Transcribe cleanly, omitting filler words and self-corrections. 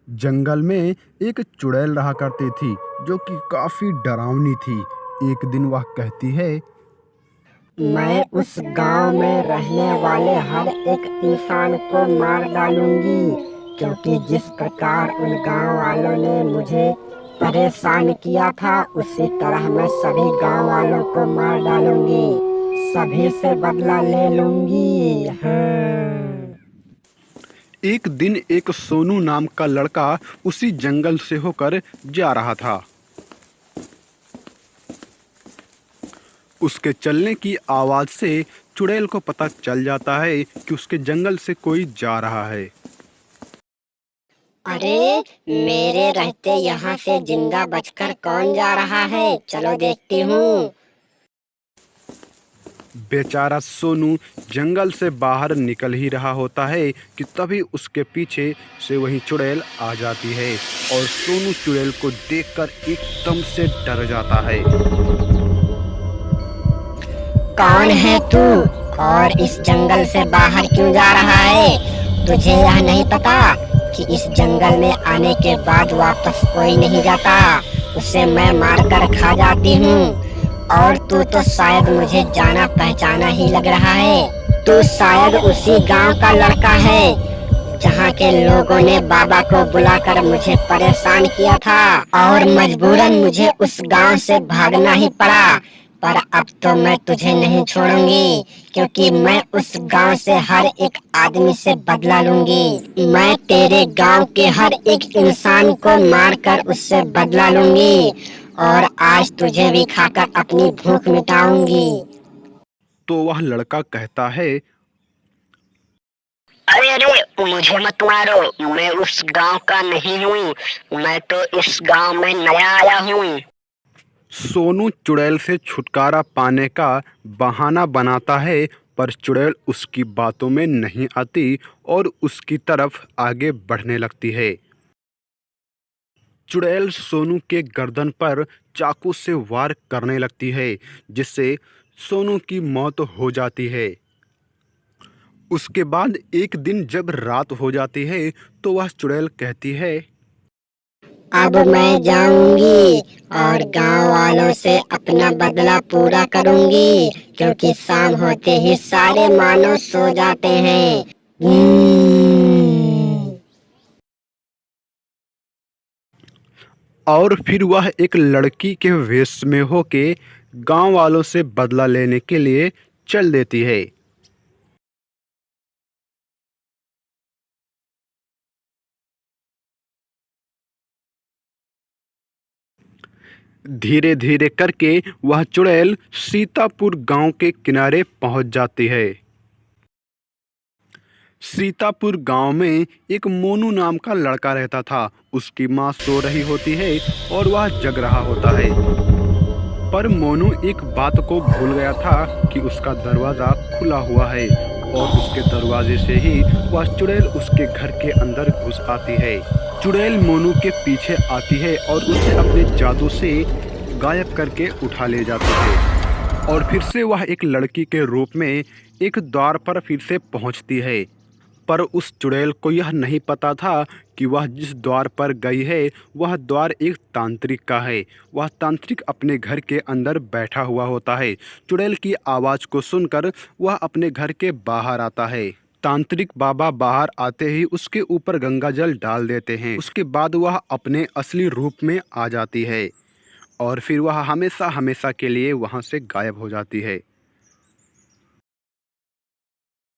जंगल में एक चुड़ैल रहा करती थी जो कि काफी डरावनी थी। एक दिन वह कहती है, मैं उस गांव में रहने वाले हर एक इंसान को मार डालूंगी, क्योंकि जिस प्रकार उन गांव वालों ने मुझे परेशान किया था, उसी तरह मैं सभी गांव वालों को मार डालूंगी, सभी से बदला ले लूंगी। हाँ। एक दिन एक सोनू नाम का लड़का उसी जंगल से होकर जा रहा था। उसके चलने की आवाज से चुड़ैल को पता चल जाता है कि उसके जंगल से कोई जा रहा है। अरे, मेरे रहते यहाँ से जिंदा बचकर कौन जा रहा है? चलो देखती हूँ। बेचारा सोनू जंगल से बाहर निकल ही रहा होता है कि तभी उसके पीछे से वही चुड़ैल आ जाती है और सोनू चुड़ैल को देखकर एकदम से डर जाता है। कौन है तू और इस जंगल से बाहर क्यों जा रहा है? तुझे यह नहीं पता कि इस जंगल में आने के बाद वापस कोई नहीं जाता, उसे मैं मारकर खा जाती हूँ। और तू तो शायद मुझे जाना पहचाना ही लग रहा है। तू शायद उसी गांव का लड़का है जहाँ के लोगों ने बाबा को बुलाकर मुझे परेशान किया था और मजबूरन मुझे उस गांव से भागना ही पड़ा। पर अब तो मैं तुझे नहीं छोड़ूंगी, क्योंकि मैं उस गांव से हर एक आदमी से बदला लूंगी। मैं तेरे गांव के हर एक इंसान को मारकर उससे बदला लूंगी और आज तुझे भी खाकर अपनी भूख मिटाऊंगी। तो वह लड़का कहता है, अरे अरे, मुझे मत मारो, मैं उस गांव का नहीं हूँ, मैं तो इस गांव में नया आया हूँ। सोनू चुड़ैल से छुटकारा पाने का बहाना बनाता है, पर चुड़ैल उसकी बातों में नहीं आती और उसकी तरफ आगे बढ़ने लगती है। चुड़ैल सोनू के गर्दन पर चाकू से वार करने लगती है, जिससे सोनू की मौत हो जाती है। उसके बाद एक दिन जब रात हो जाती है तो वह चुड़ैल कहती है, अब मैं जाऊंगी और गांव वालों से अपना बदला पूरा करूंगी, क्योंकि शाम होते ही सारे मानव सो जाते हैं। और फिर वह एक लड़की के वेश में होके गांव वालों से बदला लेने के लिए चल देती है। धीरे धीरे करके वह चुड़ैल सीतापुर गांव के किनारे पहुंच जाती है। सीतापुर गांव में एक मोनू नाम का लड़का रहता था। उसकी माँ सो रही होती है और वह जग रहा होता है। पर मोनू एक बात को भूल गया था कि उसका दरवाज़ा खुला हुआ है और उसके दरवाजे से ही वह चुड़ैल उसके घर के अंदर घुस आती है। चुड़ैल मोनू के पीछे आती है और उसे अपने जादू से गायब करके उठा ले जाती है और फिर से वह एक लड़की के रूप में एक द्वार पर फिर से पहुंचती है। पर उस चुड़ैल को यह नहीं पता था कि वह जिस द्वार पर गई है वह द्वार एक तांत्रिक का है। वह तांत्रिक अपने घर के अंदर बैठा हुआ होता है। चुड़ैल की आवाज़ को सुनकर वह अपने घर के बाहर आता है। तांत्रिक बाबा बाहर आते ही उसके ऊपर गंगा जल डाल देते हैं। उसके बाद वह अपने असली रूप में आ जाती है और फिर वह हमेशा हमेशा के लिए वहाँ से गायब हो जाती है।